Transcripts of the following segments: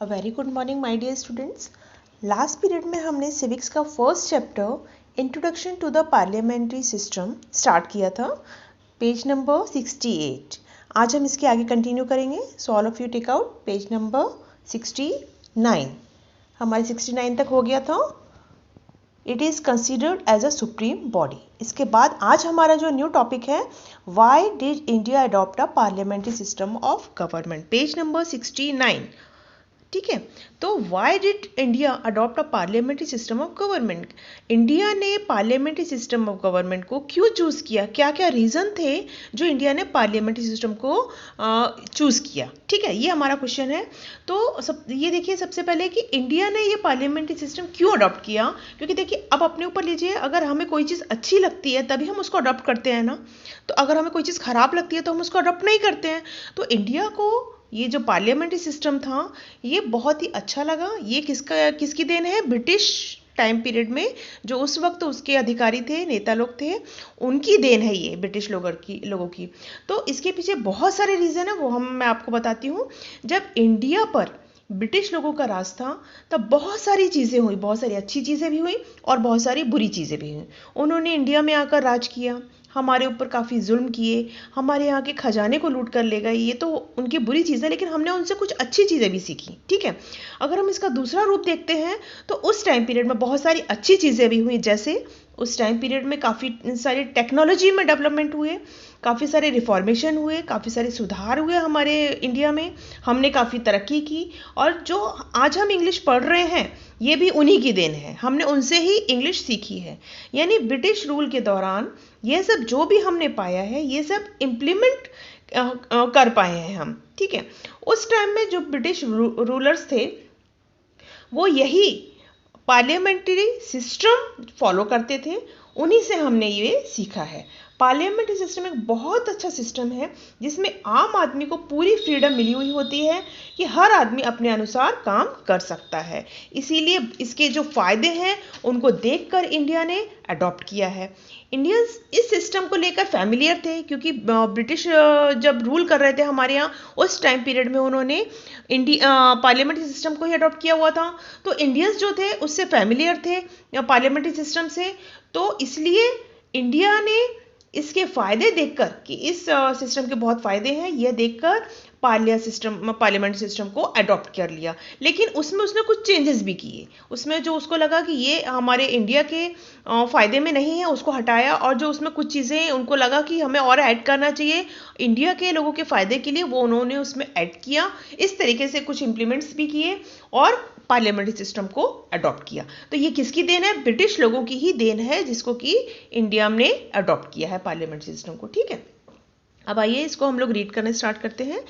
Very good morning my dear students. Last period में हमने civics का first chapter introduction to the parliamentary system start किया था, page number 68। आज हम इसके आगे कंटिन्यू करेंगे। So all of you take out page number 69। हमारे 69 तक हो गया था। It is considered as a supreme body. इसके बाद आज हमारा जो न्यू टॉपिक है, why did India adopt a parliamentary system of government, page number 69। ठीक है, तो why did India adopt a parliamentary system of government. India ने पार्लियामेंट्री सिस्टम ऑफ गवर्नमेंट को क्यों चूज़ किया, क्या क्या रीज़न थे जो इंडिया ने पार्लियामेंट्री सिस्टम को चूज़ किया। ठीक है, ये हमारा क्वेश्चन है। तो ये देखिए सबसे पहले कि इंडिया ने ये पार्लियामेंट्री सिस्टम क्यों अडॉप्ट किया। क्योंकि देखिए अब अपने ऊपर लीजिए, अगर हमें कोई चीज़ अच्छी लगती है तभी हम उसको अडॉप्ट करते हैं ना। तो अगर हमें कोई चीज़ ख़राब लगती है तो हम उसको अडॉप्ट नहीं करते हैं। तो इंडिया को ये जो पार्लियामेंट्री सिस्टम था ये बहुत ही अच्छा लगा। ये किसकी देन है, ब्रिटिश टाइम पीरियड में जो उस वक्त उसके अधिकारी थे, नेता लोग थे, उनकी देन है ये, ब्रिटिश लोगों की। तो इसके पीछे बहुत सारे रीज़न है, वो मैं आपको बताती हूँ। जब इंडिया पर ब्रिटिश लोगों का राज था तब बहुत सारी चीज़ें हुई, बहुत सारी अच्छी चीज़ें भी हुई और बहुत सारी बुरी चीज़ें भी हुई। उन्होंने इंडिया में आकर राज किया, हमारे ऊपर काफ़ी जुल्म किए, हमारे यहाँ के खजाने को लूट कर ले गए। ये तो उनकी बुरी चीज़ है, लेकिन हमने उनसे कुछ अच्छी चीज़ें भी सीखी। ठीक है, अगर हम इसका दूसरा रूप देखते हैं तो उस टाइम पीरियड में बहुत सारी अच्छी चीज़ें भी हुई। जैसे उस टाइम पीरियड में काफ़ी सारी टेक्नोलॉजी में डेवलपमेंट हुए, काफ़ी सारे रिफॉर्मेशन हुए, काफ़ी सारे सुधार हुए हमारे इंडिया में। हमने काफ़ी तरक्की की और जो आज हम इंग्लिश पढ़ रहे हैं ये भी उन्हीं की देन है, हमने उनसे ही इंग्लिश सीखी है। यानी ब्रिटिश रूल के दौरान ये सब जो भी हमने पाया है ये सब इम्प्लीमेंट कर पाए हैं हम। ठीक है, उस टाइम में जो ब्रिटिश रूलर्स थे वो यही पार्लियामेंट्री सिस्टम फॉलो करते थे, उन्हीं से हमने ये सीखा है। पार्लियामेंट्री सिस्टम एक बहुत अच्छा सिस्टम है जिसमें आम आदमी को पूरी फ्रीडम मिली हुई होती है कि हर आदमी अपने अनुसार काम कर सकता है। इसीलिए इसके जो फ़ायदे हैं उनको देखकर इंडिया ने अडॉप्ट किया है। इंडियंस इस सिस्टम को लेकर फैमिलियर थे क्योंकि ब्रिटिश जब रूल कर रहे थे हमारे यहाँ उस टाइम पीरियड में उन्होंने पार्लियामेंट्री सिस्टम को ही अडॉप्ट किया हुआ था। तो इंडियंस जो थे उससे फैमिलियर थे पार्लियामेंट्री सिस्टम से। तो इसलिए इंडिया ने इसके फ़ायदे देखकर कि इस सिस्टम के बहुत फ़ायदे हैं, यह देखकर पार्लियामेंट सिस्टम को अडॉप्ट कर लिया। लेकिन उसमें उसने कुछ चेंजेस भी किए। उसमें जो उसको लगा कि ये हमारे इंडिया के फ़ायदे में नहीं है उसको हटाया, और जो उसमें कुछ चीज़ें उनको लगा कि हमें और ऐड करना चाहिए इंडिया के लोगों के फ़ायदे के लिए, वो उन्होंने उसमें ऐड किया। इस तरीके से कुछ इम्प्लीमेंट्स भी किए और पार्लियामेंट्री सिस्टम को अडॉप्ट किया। तो ये किसकी देन है, ब्रिटिश लोगों की ही देन है जिसको कि इंडिया ने अडॉप्ट किया है पार्लियामेंट्री सिस्टम को। ठीक है, अब आइए इसको हम लोग रीड करना स्टार्ट करते हैं।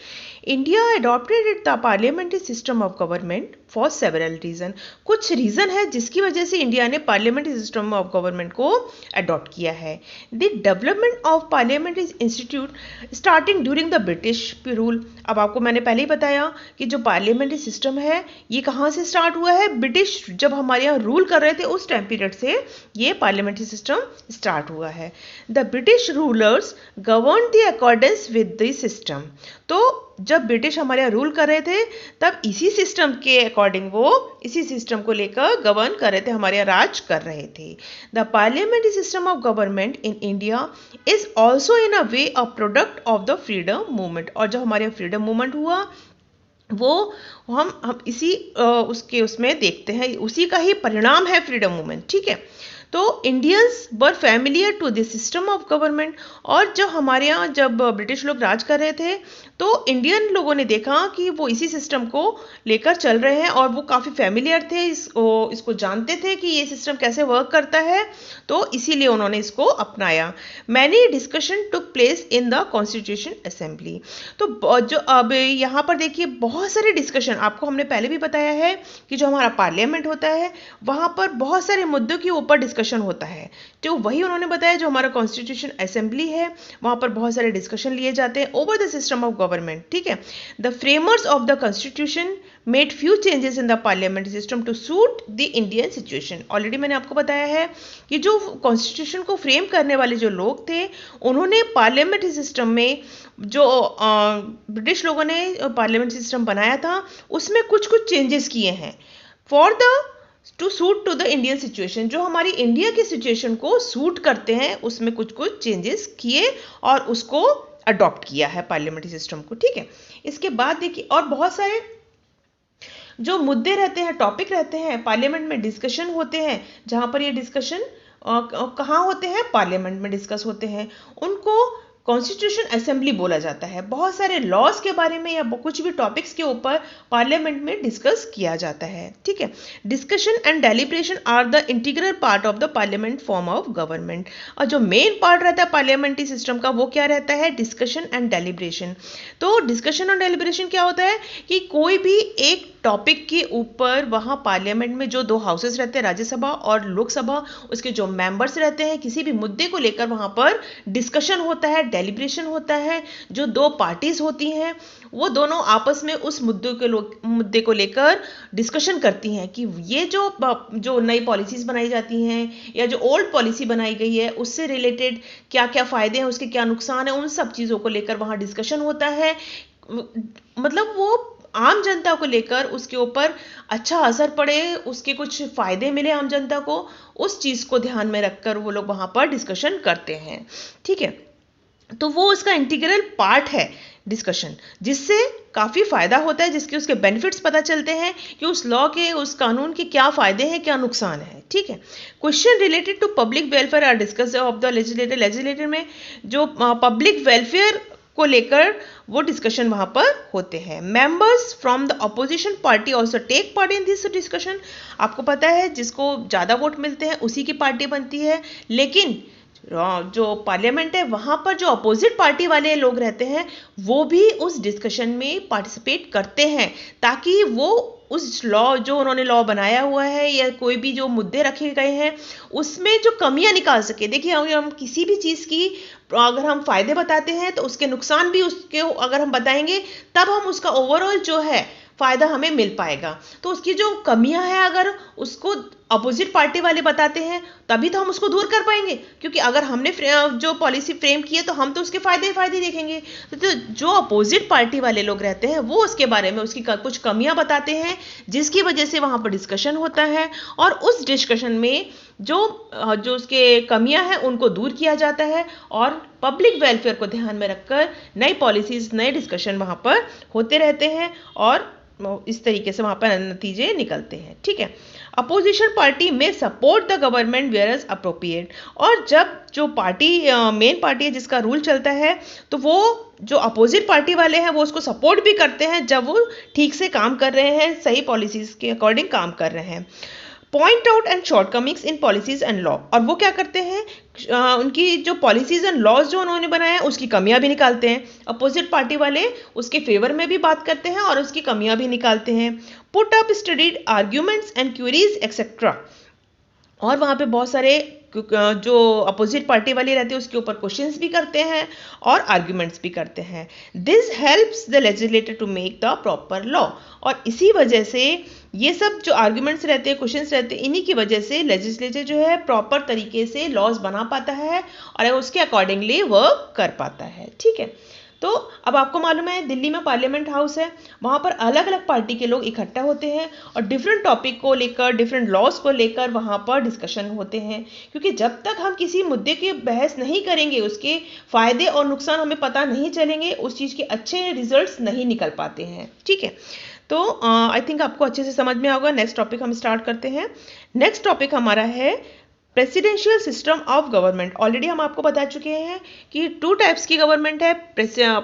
India adopted the parliamentary system of government for several reason. कुछ रीज़न है जिसकी वजह से इंडिया ने पार्लियामेंट्री सिस्टम ऑफ गवर्नमेंट को अडॉप्ट किया है। The development of parliamentary institute starting during the British rule. अब आपको मैंने पहले ही बताया कि जो पार्लियामेंट्री सिस्टम है ये कहाँ से स्टार्ट हुआ है, ब्रिटिश जब हमारे यहाँ रूल कर रहे थे उस टाइम पीरियड से ये पार्लियामेंट्री सिस्टम स्टार्ट हुआ है। The British rulers govern the accordance with the system. तो जब ब्रिटिश हमारे यहाँ रूल कर रहे थे तब इसी सिस्टम के अकॉर्डिंग वो इसी सिस्टम को लेकर गवर्न कर रहे थे, हमारे यहाँ राज कर रहे थे। The parliamentary system of government in India is also in a way a product of the freedom movement. और जो हमारे यहाँ फ्रीडम मूवमेंट हुआ वो हम इसी उसमें देखते हैं, उसी का ही परिणाम है फ्रीडम मूवमेंट। ठीक है, तो Indians were familiar to this system of government. और जब हमारे यहाँ जब ब्रिटिश लोग राज कर रहे थे तो इंडियन लोगों ने देखा कि वो इसी सिस्टम को लेकर चल रहे हैं और वो काफ़ी फैमिलियर थे, इसको जानते थे कि ये सिस्टम कैसे वर्क करता है, तो इसीलिए उन्होंने इसको अपनाया। Many discussion took place in the constitution assembly. तो जो अब यहाँ पर देखिए बहुत सारे डिस्कशन, आपको हमने पहले भी बताया है कि जो हमारा पार्लियामेंट होता है वहाँ पर बहुत सारे मुद्दों के ऊपर डिस्कशन डिस्कशन होता है। तो वही उन्होंने बताया जो हमारा कॉन्स्टिट्यूशन असेंबली है वहाँ पर बहुत सारे डिस्कशन लिए जाते हैं over the system of government. ठीक है, the framers of the constitution made few changes in the parliamentary system to suit the Indian situation. Already मैंने आपको बताया है कि जो कॉन्स्टिट्यूशन को फ्रेम करने वाले जो लोग थे उन्होंने पार्लियामेंट्री सिस्टम में जो ब्रिटिश लोगों ने पार्लियामेंट्री सिस्टम बनाया था उसमें कुछ कुछ चेंजेस किए हैं for the to suit to the Indian situation, जो हमारी इंडिया की सिचुएशन को सूट करते हैं उसमें कुछ कुछ चेंजेस किए और उसको अडॉप्ट किया है पार्लियामेंट्री सिस्टम को। ठीक है, इसके बाद देखिए और बहुत सारे जो मुद्दे रहते हैं, टॉपिक रहते हैं, पार्लियामेंट में डिस्कशन होते हैं, जहां पर ये डिस्कशन कहाँ होते हैं, पार्लियामेंट में डिस्कस होते हैं, उनको कॉन्स्टिट्यूशन असेंबली बोला जाता है। बहुत सारे लॉज के बारे में या कुछ भी टॉपिक्स के ऊपर पार्लियामेंट में डिस्कस किया जाता है। ठीक है, discussion and deliberation are the integral part of the parliament form of government. और जो मेन पार्ट रहता है पार्लियामेंट्री सिस्टम का वो क्या रहता है, डिस्कशन एंड डेलिब्रेशन। तो डिस्कशन और डेलिब्रेशन क्या होता है कि कोई भी एक टॉपिक के ऊपर वहाँ पार्लियामेंट में जो दो हाउसेस रहते हैं, राज्यसभा और लोकसभा, उसके जो मेंबर्स रहते हैं, किसी भी मुद्दे को लेकर वहाँ पर डिस्कशन होता है, डेलिब्रेशन होता है। जो दो पार्टीज होती हैं वो दोनों आपस में उस मुद्दे को लेकर डिस्कशन करती हैं कि ये जो नई पॉलिसीज बनाई जाती हैं या जो ओल्ड पॉलिसी बनाई गई है उससे रिलेटेड क्या क्या फायदे हैं, उसके क्या नुकसान है, उन सब चीज़ों को लेकर वहाँ डिस्कशन होता है। मतलब वो आम जनता को लेकर उसके ऊपर अच्छा असर पड़े, उसके कुछ फायदे मिले आम जनता को, उस चीज़ को ध्यान में रखकर वो लोग वहाँ पर डिस्कशन करते हैं। ठीक है, तो वो उसका इंटीग्रल पार्ट है डिस्कशन, जिससे काफ़ी फ़ायदा होता है, जिसके उसके बेनिफिट्स पता चलते हैं कि उस लॉ के, उस कानून के क्या फ़ायदे हैं, क्या नुकसान है। ठीक है, question related to public welfare are discuss of the legislator में जो पब्लिक वेलफेयर को लेकर वो डिस्कशन वहाँ पर होते हैं। Members from the opposition party also take part in this discussion. आपको पता है जिसको ज़्यादा वोट मिलते हैं उसी की पार्टी बनती है, लेकिन जो पार्लियामेंट है वहाँ पर जो अपोजिट पार्टी वाले लोग रहते हैं वो भी उस डिस्कशन में पार्टिसिपेट करते हैं, ताकि वो उस लॉ, जो उन्होंने लॉ बनाया हुआ है या कोई भी जो मुद्दे रखे गए हैं उसमें जो कमियां निकाल सके। देखिए हम किसी भी चीज़ की अगर हम फायदे बताते हैं तो उसके नुकसान भी उसके अगर हम बताएंगे तब हम उसका ओवरऑल जो है फ़ायदा हमें मिल पाएगा। तो उसकी जो कमियां हैं अगर उसको अपोजिट पार्टी वाले बताते हैं तभी तो हम उसको दूर कर पाएंगे, क्योंकि अगर हमने जो पॉलिसी फ्रेम की है तो हम तो उसके फ़ायदे फ़ायदे देखेंगे। तो जो अपोजिट पार्टी वाले लोग रहते हैं वो उसके बारे में उसकी कुछ कमियां बताते हैं, जिसकी वजह से वहाँ पर डिस्कशन होता है और उस डिस्कशन में जो उसके कमियां हैं उनको दूर किया जाता है और पब्लिक वेलफेयर को ध्यान में रखकर नई पॉलिसीज़, नए डिस्कशन वहाँ पर होते रहते हैं और इस तरीके से वहाँ पर नतीजे निकलते हैं। ठीक है, opposition party may support the government where is appropriate. और जब जो पार्टी मेन पार्टी है जिसका रूल चलता है तो वो जो अपोजिट पार्टी वाले हैं वो उसको सपोर्ट भी करते हैं जब वो ठीक से काम कर रहे हैं, सही पॉलिसीज़ के अकॉर्डिंग काम कर रहे हैं। Point out and shortcomings in policies and law. और वो क्या करते हैं, उनकी जो पॉलिसीज एंड लॉज जो उन्होंने बनाया है उसकी कमियां भी निकालते हैं। अपोजिट पार्टी वाले उसके फेवर में भी बात करते हैं और उसकी कमियां भी निकालते हैं। Put up studied arguments and queries etcetera. और वहाँ पे बहुत सारे जो अपोजिट पार्टी वाले रहते हैं उसके ऊपर क्वेश्चंस भी करते हैं और आर्ग्यूमेंट्स भी करते हैं। This helps the legislator to make the proper law. और इसी वजह से ये सब जो आर्ग्यूमेंट्स रहते हैं, क्वेश्चंस रहते हैं, इन्हीं की वजह से लेजिस्लेचर जो है प्रॉपर तरीके से लॉज बना पाता है और उसके अकॉर्डिंगली वर्क कर पाता है। ठीक है, तो अब आपको मालूम है दिल्ली में पार्लियामेंट हाउस है, वहाँ पर अलग अलग पार्टी के लोग इकट्ठा होते हैं और डिफरेंट टॉपिक को लेकर, डिफरेंट लॉज को लेकर वहाँ पर डिस्कशन होते हैं। क्योंकि जब तक हम किसी मुद्दे की बहस नहीं करेंगे, उसके फ़ायदे और नुकसान हमें पता नहीं चलेंगे, उस चीज़ के अच्छे रिजल्ट्स नहीं निकल पाते हैं। ठीक है, तो आई थिंक आपको अच्छे से समझ में होगा। नेक्स्ट टॉपिक हम स्टार्ट करते हैं। नेक्स्ट टॉपिक हमारा है presidential system of government. Already हम आपको बता चुके हैं कि 2 टाइप्स की गवर्नमेंट है,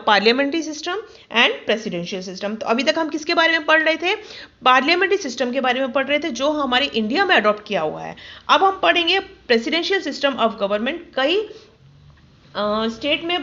parliamentary system and presidential system. तो अभी तक हम किसके बारे में पढ़ रहे थे, पार्लियामेंट्री सिस्टम के बारे में पढ़ रहे थे जो हमारे इंडिया में अडॉप्ट किया हुआ है। अब हम पढ़ेंगे प्रेसिडेंशियल सिस्टम ऑफ गवर्नमेंट। कई स्टेट में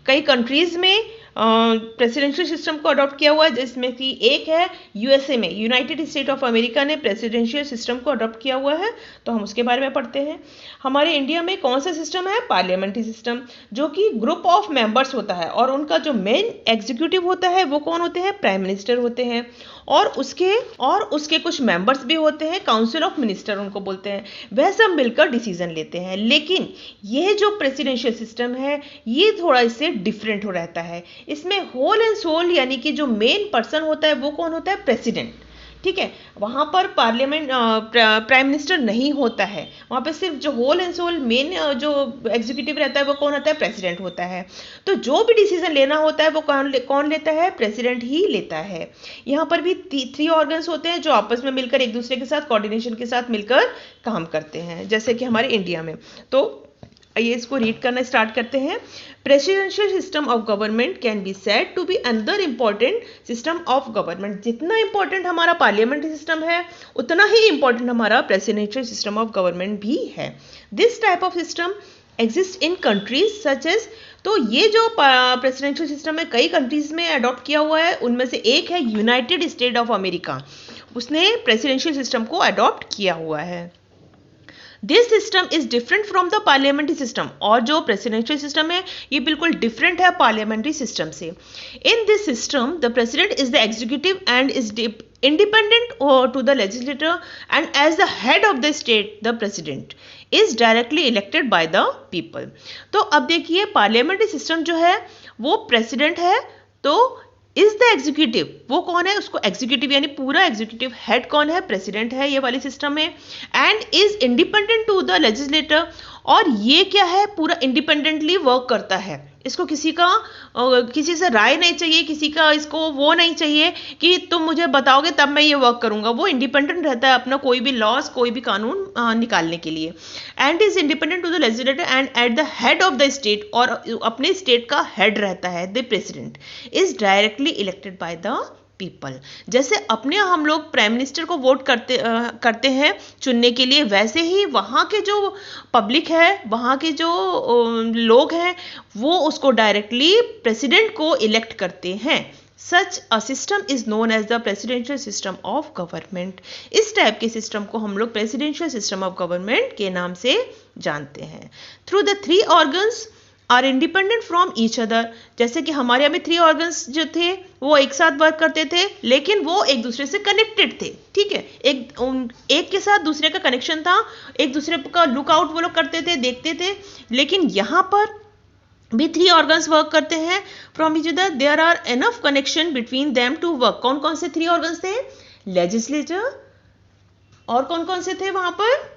कई कंट्रीज में प्रेसिडेंशियल सिस्टम को अडॉप्ट किया हुआ है, जिसमें कि एक है यूएसए में, यूनाइटेड स्टेट ऑफ अमेरिका ने प्रेसिडेंशियल सिस्टम को अडॉप्ट किया हुआ है, तो हम उसके बारे में पढ़ते हैं। हमारे इंडिया में कौन सा सिस्टम है? पार्लियामेंट्री सिस्टम, जो कि ग्रुप ऑफ मेंबर्स होता है और उनका जो मेन एग्जीक्यूटिव होता है वो कौन होते हैं? प्राइम मिनिस्टर होते हैं, और उसके कुछ मेंबर्स भी होते हैं, काउंसिल ऑफ मिनिस्टर उनको बोलते हैं, वह सब मिलकर डिसीजन लेते हैं। लेकिन यह जो प्रेसिडेंशियल सिस्टम है ये थोड़ा इससे डिफरेंट हो रहता है। इसमें होल एंड सोल यानी कि जो मेन पर्सन होता है वो कौन होता है? प्रेसिडेंट, ठीक है। वहाँ पर पार्लियामेंट प्राइम मिनिस्टर नहीं होता है, वहाँ पे सिर्फ जो होल एंड सोल मेन जो एग्जीक्यूटिव रहता है वो कौन होता है? प्रेसिडेंट होता है। तो जो भी डिसीजन लेना होता है वो कौन लेता है? प्रेसिडेंट ही लेता है। यहाँ पर भी 3 ऑर्गन्स होते हैं जो आपस में मिलकर एक दूसरे के साथ कोऑर्डिनेशन के साथ मिलकर काम करते हैं, जैसे कि हमारे इंडिया में। तो आइए इसको रीड करना स्टार्ट करते हैं। Presidential system of government can be said to be another important system of government. जितना इंपॉर्टेंट हमारा पार्लियामेंट्री सिस्टम है उतना ही इंपॉर्टेंट हमारा प्रेसिडेंशियल सिस्टम ऑफ गवर्नमेंट भी है। This type of system exist in countries such as, तो ये जो प्रेसिडेंशियल सिस्टम है कई कंट्रीज में अडॉप्ट किया हुआ है, उनमें से एक है यूनाइटेड स्टेट ऑफ अमेरिका, उसने प्रेसिडेंशियल सिस्टम को अडॉप्ट किया हुआ है। This system is different from the parliamentary system, और जो प्रेसिडेंशियल सिस्टम है ये बिल्कुल डिफरेंट है पार्लियामेंट्री सिस्टम से। In this system the president is the executive and is independent to the legislature, and as the head of the state the president is directly elected by the people। तो अब देखिए parliamentary system जो है वो president है, तो is the executive वो कौन है? उसको एग्जीक्यूटिव यानी पूरा एग्जीक्यूटिव हेड कौन है? प्रेसिडेंट है ये वाली सिस्टम में। And is independent to the legislator, और ये क्या है? पूरा इंडिपेंडेंटली वर्क करता है, इसको किसी से राय नहीं चाहिए, किसी का इसको वो नहीं चाहिए कि तुम मुझे बताओगे तब मैं ये वर्क करूंगा। वो इंडिपेंडेंट रहता है अपना कोई भी लॉज, कोई भी कानून निकालने के लिए। And is independent to the legislator and at the head of the state, और अपने स्टेट का हेड रहता है the president, is directly elected by the people. जैसे अपने हम लोग प्राइम मिनिस्टर को वोट करते हैं चुनने के लिए, वैसे ही वहाँ के जो पब्लिक है, वहाँ के जो लोग हैं, वो उसको डायरेक्टली प्रेसिडेंट को इलेक्ट करते हैं। Such a system is known as the presidential system of government. इस टाइप के सिस्टम को हम लोग प्रेसिडेंशियल सिस्टम ऑफ गवर्नमेंट के नाम से जानते हैं। Through the 3 organs are independent from each other, जैसे कि हमारे यहाँ में 3 ऑर्गन्स जो थे वो एक साथ वर्क करते थे, लेकिन वो एक दूसरे से कनेक्टेड थे, ठीक है। एक के साथ दूसरे का कनेक्शन था, एक दूसरे का लुकआउट वो लोग करते थे, देखते थे। लेकिन यहाँ पर भी 3 ऑर्गन्स वर्क करते हैं from each other, there are enough connection between them to work. कौन कौन से 3 ऑर्गन्स थे? लेजिस्लेचर, और कौन कौन से थे वहां पर?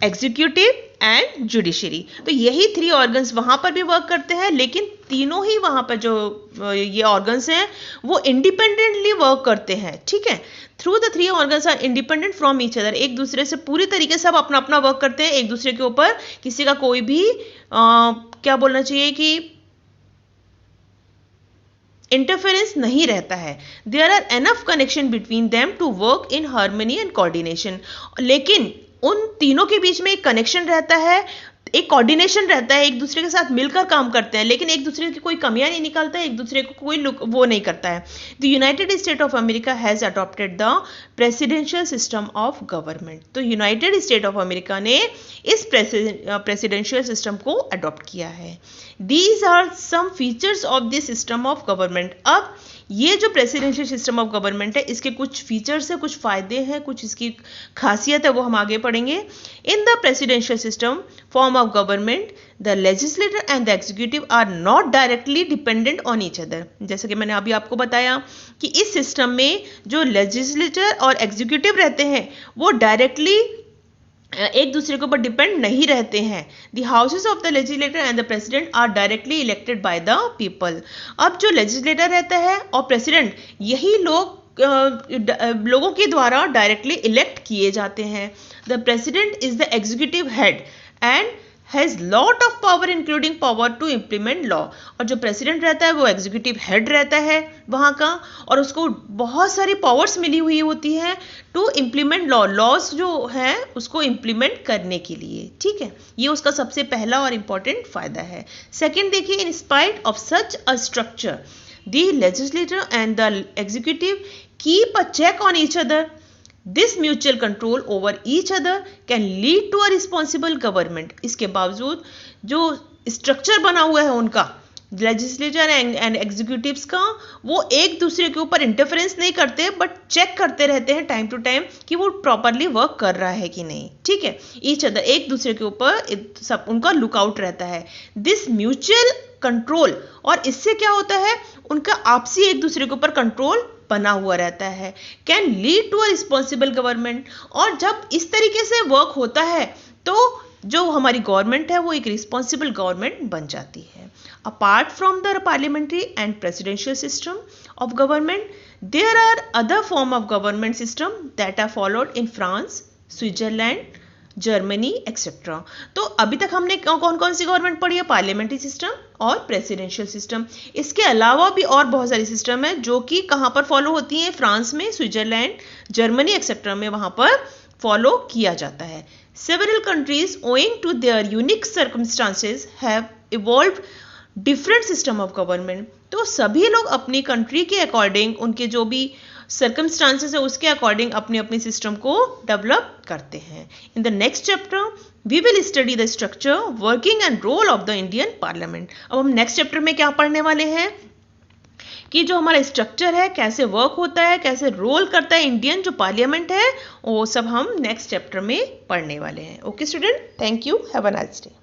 Executive and judiciary. तो यही 3 ऑर्गन्स वहां पर भी वर्क करते हैं, लेकिन तीनों ही वहां पर जो ये ऑर्गन्स हैं वो इंडिपेंडेंटली वर्क करते हैं, ठीक है। Through the 3 organs are independent from each other, एक दूसरे से पूरी तरीके से अपना अपना वर्क करते हैं, एक दूसरे के ऊपर किसी का कोई भी क्या बोलना चाहिए कि इंटरफेरेंस नहीं रहता है। There are enough connection between them to work in harmony and coordination, लेकिन उन तीनों के बीच में एक कनेक्शन रहता है, एक कोऑर्डिनेशन रहता है, एक दूसरे के साथ मिलकर काम करते हैं, लेकिन एक दूसरे की कोई कमियां नहीं निकालता है, एक दूसरे को कोई वो नहीं करता है। The United State of America has adopted the presidential system of government. तो यूनाइटेड स्टेट ऑफ अमेरिका ने इस प्रेसिडेंशियल सिस्टम को अडॉप्ट किया है। These are some features of this system of government. अब ये जो प्रेसिडेंशियल सिस्टम ऑफ गवर्नमेंट है इसके कुछ फीचर्स है, कुछ फायदे हैं, कुछ इसकी खासियत है, वो हम आगे पढ़ेंगे। In the presidential system form of government the legislator and the executive are not directly dependent on each other. जैसे कि मैंने अभी आपको बताया कि इस सिस्टम में जो लेजिस्लेटर और एग्जीक्यूटिव रहते हैं वो डायरेक्टली एक दूसरे के ऊपर डिपेंड नहीं रहते हैं। The houses of the legislator and the president are directly elected by the people. अब जो लेजिस्लेटर रहता है और प्रेसिडेंट, यही लोगों के द्वारा डायरेक्टली इलेक्ट किए जाते हैं। The president is the executive head and has lot of power including power to implement law. और जो प्रेसिडेंट रहता है वो एग्जीक्यूटिव हेड रहता है वहाँ का, और उसको बहुत सारी पावर्स मिली हुई होती है टू इम्प्लीमेंट लॉ, लॉज जो है उसको इम्प्लीमेंट करने के लिए। ठीक है, ये उसका सबसे पहला और इम्पॉर्टेंट फायदा है। सेकेंड देखिए, in spite of such a structure the legislator and the executive keep a check on each other. This mutual control over each other can lead to a responsible government। इसके बावजूद जो structure बना हुआ है उनका legislature and executives का, वो एक दूसरे के ऊपर इंटरफेरेंस नहीं करते बट चेक करते रहते हैं टाइम टू टाइम कि वो प्रॉपरली वर्क कर रहा है कि नहीं। ठीक है, ईच अदर, एक दूसरे के ऊपर सब उनका लुकआउट रहता है। दिस म्यूचुअल कंट्रोल, और इससे क्या होता है, उनका आपसी एक दूसरे के ऊपर कंट्रोल बना हुआ रहता है। Can lead to a responsible government, और जब इस तरीके से वर्क होता है तो जो हमारी गवर्नमेंट है वो एक रिस्पॉन्सिबल गवर्नमेंट बन जाती है। Apart from the parliamentary and presidential system of government, there are other form of government system that are followed in France, Switzerland, Germany etcetera. तो अभी तक हमने कौन कौन सी गवर्नमेंट पढ़ी है, पार्लियामेंट्री सिस्टम और प्रेसिडेंशियल सिस्टम। इसके अलावा भी और बहुत सारी सिस्टम है जो कि कहाँ पर फॉलो होती हैं, फ्रांस में, स्विट्जरलैंड, जर्मनी एक्सेट्रा में वहाँ पर फॉलो किया जाता है। Several countries owing to their unique circumstances have evolved different system of government. तो सभी लोग अपनी कंट्री के अकॉर्डिंग, उनके जो भी सर्कमस्टांसेस है उसके अकॉर्डिंग अपने अपने सिस्टम को डेवलप करते हैं। In the next chapter we will study the structure, working and role of the Indian parliament. अब हम नेक्स्ट चैप्टर में क्या पढ़ने वाले हैं कि जो हमारा स्ट्रक्चर है कैसे वर्क होता है, कैसे रोल करता है इंडियन जो पार्लियामेंट है, वो सब हम नेक्स्ट चैप्टर में पढ़ने वाले हैं। Okay student, thank you, have a nice day.